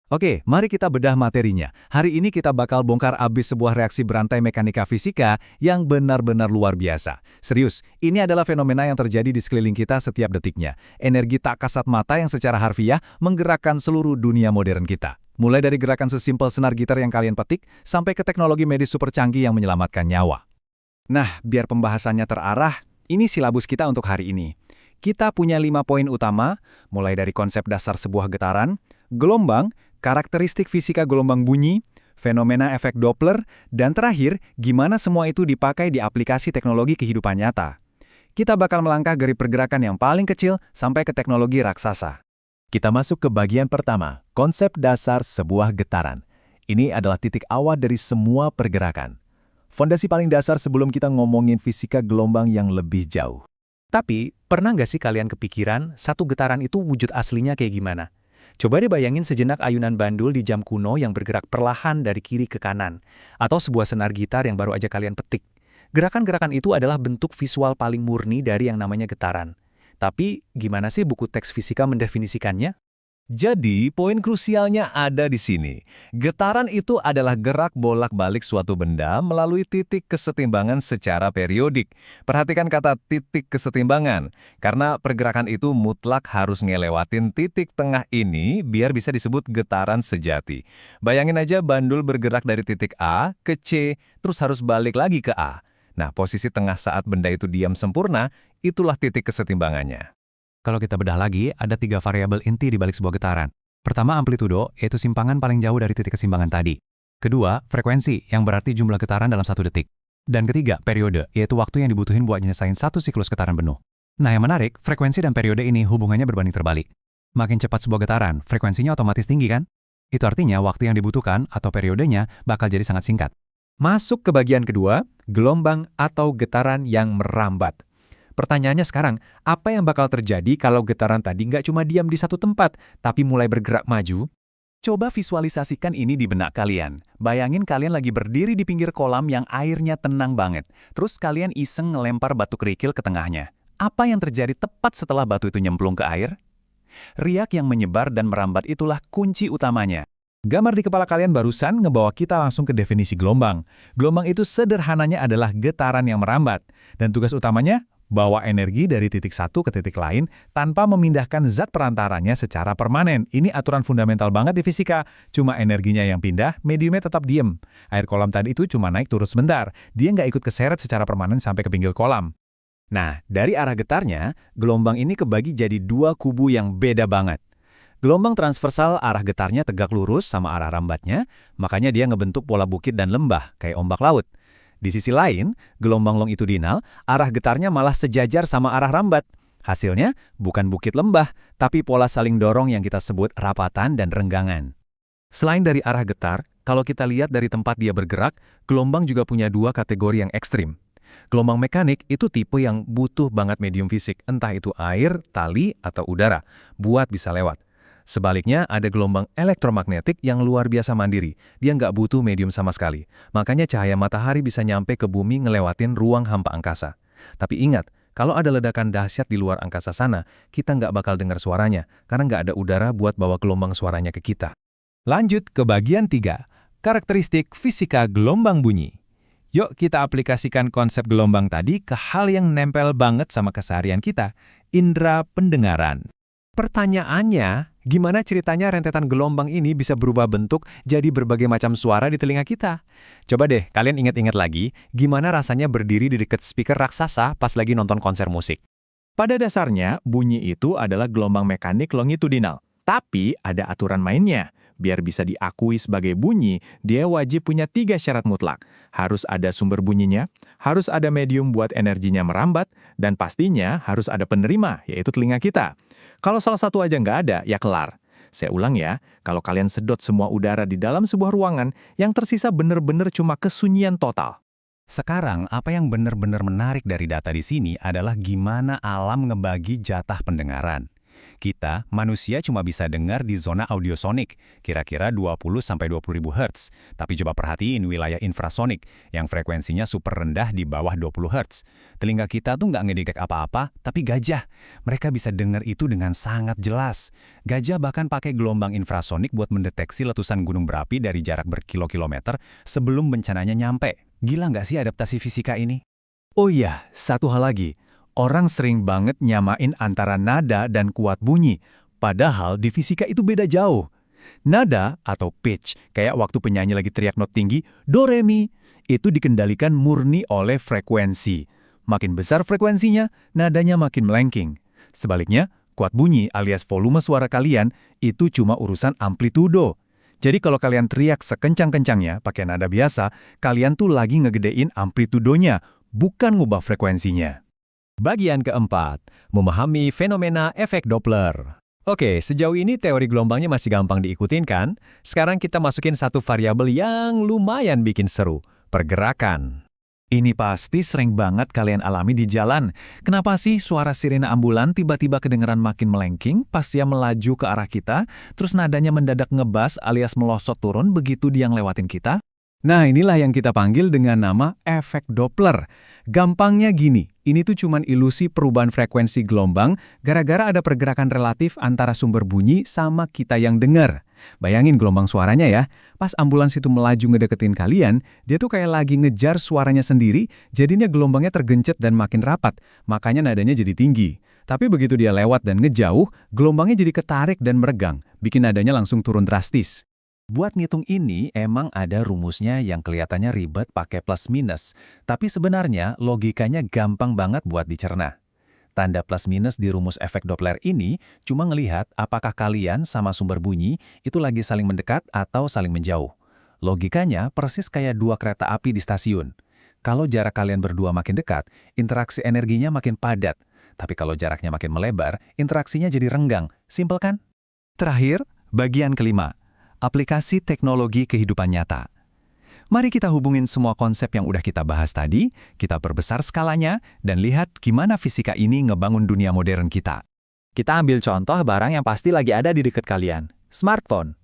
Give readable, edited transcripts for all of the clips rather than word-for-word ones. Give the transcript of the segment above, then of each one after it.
Oke, mari kita bedah materinya. Hari ini kita bakal bongkar abis sebuah reaksi berantai mekanika fisika yang benar-benar luar biasa. Serius, ini adalah fenomena yang terjadi di sekeliling kita setiap detiknya. Energi tak kasat mata yang secara harfiah menggerakkan seluruh dunia modern kita. Mulai dari gerakan sesimpel senar gitar yang kalian petik, sampai ke teknologi medis super canggih yang menyelamatkan nyawa. Nah, biar pembahasannya terarah, ini silabus kita untuk hari ini. Kita punya 5 poin utama, mulai dari konsep dasar sebuah getaran, gelombang, karakteristik fisika gelombang bunyi, fenomena efek Doppler, dan terakhir, gimana semua itu dipakai di aplikasi teknologi kehidupan nyata. Kita bakal melangkah dari pergerakan yang paling kecil sampai ke teknologi raksasa. Kita masuk ke bagian pertama, konsep dasar sebuah getaran. Ini adalah titik awal dari semua pergerakan. Fondasi paling dasar sebelum kita ngomongin fisika gelombang yang lebih jauh. Tapi, pernah nggak sih kalian kepikiran satu getaran itu wujud aslinya kayak gimana? Coba deh bayangin sejenak ayunan bandul di jam kuno yang bergerak perlahan dari kiri ke kanan, atau sebuah senar gitar yang baru aja kalian petik. Gerakan-gerakan itu adalah bentuk visual paling murni dari yang namanya getaran. Tapi, gimana sih buku teks fisika mendefinisikannya? Jadi, poin krusialnya ada di sini. Getaran itu adalah gerak bolak-balik suatu benda melalui titik kesetimbangan secara periodik. Perhatikan kata titik kesetimbangan, karena pergerakan itu mutlak harus ngelewatin titik tengah ini biar bisa disebut getaran sejati. Bayangin aja bandul bergerak dari titik A ke C, terus harus balik lagi ke A. Nah, posisi tengah saat benda itu diam sempurna, itulah titik kesetimbangannya. Kalau kita bedah lagi, ada 3 variabel inti di balik sebuah getaran. Pertama, amplitudo, yaitu simpangan paling jauh dari titik keseimbangan tadi. Kedua, frekuensi, yang berarti jumlah getaran dalam satu detik. Dan ketiga, periode, yaitu waktu yang dibutuhin buat nyelesain satu siklus getaran penuh. Nah, yang menarik, frekuensi dan periode ini hubungannya berbanding terbalik. Makin cepat sebuah getaran, frekuensinya otomatis tinggi kan? Itu artinya waktu yang dibutuhkan atau periodenya bakal jadi sangat singkat. Masuk ke bagian kedua, gelombang atau getaran yang merambat. Pertanyaannya sekarang, apa yang bakal terjadi kalau getaran tadi nggak cuma diam di satu tempat, tapi mulai bergerak maju? Coba visualisasikan ini di benak kalian. Bayangin kalian lagi berdiri di pinggir kolam yang airnya tenang banget. Terus kalian iseng ngelempar batu kerikil ke tengahnya. Apa yang terjadi tepat setelah batu itu nyemplung ke air? Riak yang menyebar dan merambat itulah kunci utamanya. Gambar di kepala kalian barusan ngebawa kita langsung ke definisi gelombang. Gelombang itu sederhananya adalah getaran yang merambat. Dan tugas utamanya, bawa energi dari titik satu ke titik lain tanpa memindahkan zat perantaranya secara permanen. Ini aturan fundamental banget di fisika. Cuma energinya yang pindah, mediumnya tetap diem. Air kolam tadi itu cuma naik turun sebentar. Dia nggak ikut keseret secara permanen sampai ke pinggir kolam. Nah, dari arah getarnya, gelombang ini kebagi jadi 2 kubu yang beda banget. Gelombang transversal arah getarnya tegak lurus sama arah rambatnya, makanya dia ngebentuk pola bukit dan lembah, kayak ombak laut. Di sisi lain, gelombang longitudinal, arah getarnya malah sejajar sama arah rambat. Hasilnya, bukan bukit lembah, tapi pola saling dorong yang kita sebut rapatan dan renggangan. Selain dari arah getar, kalau kita lihat dari tempat dia bergerak, gelombang juga punya 2 kategori yang ekstrim. Gelombang mekanik itu tipe yang butuh banget medium fisik, entah itu air, tali, atau udara, buat bisa lewat. Sebaliknya, ada gelombang elektromagnetik yang luar biasa mandiri. Dia nggak butuh medium sama sekali. Makanya cahaya matahari bisa nyampe ke bumi ngelewatin ruang hampa angkasa. Tapi ingat, kalau ada ledakan dahsyat di luar angkasa sana, kita nggak bakal dengar suaranya, karena nggak ada udara buat bawa gelombang suaranya ke kita. Lanjut ke bagian 3, karakteristik fisika gelombang bunyi. Yuk kita aplikasikan konsep gelombang tadi ke hal yang nempel banget sama keseharian kita, indera pendengaran. Pertanyaannya, gimana ceritanya rentetan gelombang ini bisa berubah bentuk jadi berbagai macam suara di telinga kita? Coba deh, kalian ingat-ingat lagi, gimana rasanya berdiri di dekat speaker raksasa pas lagi nonton konser musik. Pada dasarnya, bunyi itu adalah gelombang mekanik longitudinal. Tapi ada aturan mainnya. Biar bisa diakui sebagai bunyi, dia wajib punya 3 syarat mutlak. Harus ada sumber bunyinya, harus ada medium buat energinya merambat, dan pastinya harus ada penerima, yaitu telinga kita. Kalau salah satu aja nggak ada, ya kelar. Saya ulang ya, kalau kalian sedot semua udara di dalam sebuah ruangan, yang tersisa bener-bener cuma kesunyian total. Sekarang, apa yang benar-benar menarik dari data di sini adalah gimana alam ngebagi jatah pendengaran. Kita, manusia cuma bisa dengar di zona audiosonik, kira-kira 20-20 ribu Hz. Tapi coba perhatiin wilayah infrasonik, yang frekuensinya super rendah di bawah 20 Hz. Telinga kita tuh nggak ngedetek apa-apa, tapi gajah. Mereka bisa dengar itu dengan sangat jelas. Gajah bahkan pakai gelombang infrasonik buat mendeteksi letusan gunung berapi dari jarak berkilo-kilometer sebelum bencananya nyampe. Gila nggak sih adaptasi fisika ini? Oh iya, satu hal lagi. Orang sering banget nyamain antara nada dan kuat bunyi, padahal di fisika itu beda jauh. Nada atau pitch, kayak waktu penyanyi lagi teriak not tinggi, do re mi, itu dikendalikan murni oleh frekuensi. Makin besar frekuensinya, nadanya makin melengking. Sebaliknya, kuat bunyi alias volume suara kalian itu cuma urusan amplitudo. Jadi kalau kalian teriak sekencang-kencangnya pakai nada biasa, kalian tuh lagi ngegedein amplitudonya, bukan ngubah frekuensinya. Bagian keempat, memahami fenomena efek Doppler. Oke, sejauh ini teori gelombangnya masih gampang diikutin kan? Sekarang kita masukin satu variabel yang lumayan bikin seru, pergerakan. Ini pasti sering banget kalian alami di jalan. Kenapa sih suara sirene ambulan tiba-tiba kedengeran makin melengking pas dia melaju ke arah kita, terus nadanya mendadak ngebas alias melosot turun begitu dia ngelewatin kita? Nah, inilah yang kita panggil dengan nama efek Doppler. Gampangnya gini, ini tuh cuman ilusi perubahan frekuensi gelombang gara-gara ada pergerakan relatif antara sumber bunyi sama kita yang dengar. Bayangin gelombang suaranya ya, pas ambulans itu melaju ngedeketin kalian, dia tuh kayak lagi ngejar suaranya sendiri, jadinya gelombangnya tergencet dan makin rapat, makanya nadanya jadi tinggi. Tapi begitu dia lewat dan ngejauh, gelombangnya jadi ketarik dan meregang, bikin nadanya langsung turun drastis. Buat ngitung ini emang ada rumusnya yang kelihatannya ribet pakai plus minus, tapi sebenarnya logikanya gampang banget buat dicerna. Tanda plus minus di rumus efek Doppler ini cuma ngelihat apakah kalian sama sumber bunyi itu lagi saling mendekat atau saling menjauh. Logikanya persis kayak dua kereta api di stasiun. Kalau jarak kalian berdua makin dekat, interaksi energinya makin padat. Tapi kalau jaraknya makin melebar, interaksinya jadi renggang. Simpel kan? Terakhir, bagian kelima. Aplikasi teknologi kehidupan nyata. Mari kita hubungin semua konsep yang udah kita bahas tadi, kita perbesar skalanya, dan lihat gimana fisika ini ngebangun dunia modern kita. Kita ambil contoh barang yang pasti lagi ada di dekat kalian, smartphone.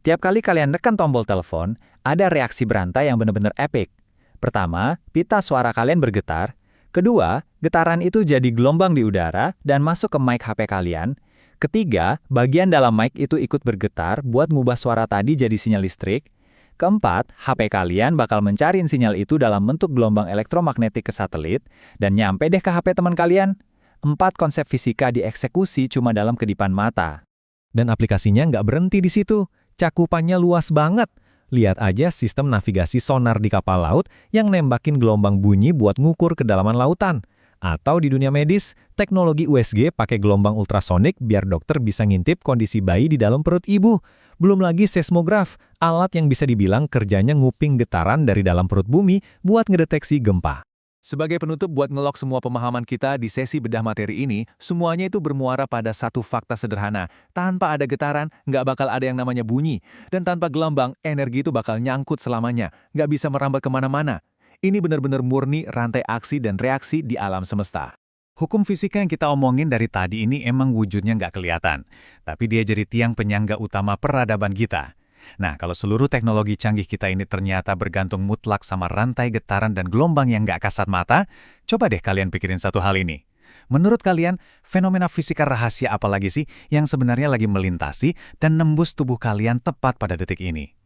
Tiap kali kalian nekan tombol telepon, ada reaksi berantai yang benar-benar epic. Pertama, pita suara kalian bergetar. Kedua, getaran itu jadi gelombang di udara dan masuk ke mic HP kalian. Ketiga, bagian dalam mic itu ikut bergetar buat ngubah suara tadi jadi sinyal listrik. Keempat, HP kalian bakal mencari sinyal itu dalam bentuk gelombang elektromagnetik ke satelit, dan nyampe deh ke HP teman kalian. 4 konsep fisika dieksekusi cuma dalam kedipan mata. Dan aplikasinya nggak berhenti di situ. Cakupannya luas banget. Lihat aja sistem navigasi sonar di kapal laut yang nembakin gelombang bunyi buat ngukur kedalaman lautan. Atau di dunia medis, teknologi USG pakai gelombang ultrasonik biar dokter bisa ngintip kondisi bayi di dalam perut ibu. Belum lagi seismograf, alat yang bisa dibilang kerjanya nguping getaran dari dalam perut bumi buat ngedeteksi gempa. Sebagai penutup buat ngelok semua pemahaman kita di sesi bedah materi ini, semuanya itu bermuara pada satu fakta sederhana. Tanpa ada getaran, nggak bakal ada yang namanya bunyi. Dan tanpa gelombang, energi itu bakal nyangkut selamanya, nggak bisa merambat kemana-mana. Ini benar-benar murni rantai aksi dan reaksi di alam semesta. Hukum fisika yang kita omongin dari tadi ini emang wujudnya nggak kelihatan, tapi dia jadi tiang penyangga utama peradaban kita. Nah, kalau seluruh teknologi canggih kita ini ternyata bergantung mutlak sama rantai getaran dan gelombang yang nggak kasat mata, coba deh kalian pikirin satu hal ini. Menurut kalian, fenomena fisika rahasia apa lagi sih yang sebenarnya lagi melintasi dan nembus tubuh kalian tepat pada detik ini?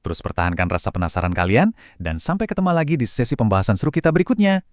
Terus pertahankan rasa penasaran kalian, dan sampai ketemu lagi di sesi pembahasan seru kita berikutnya.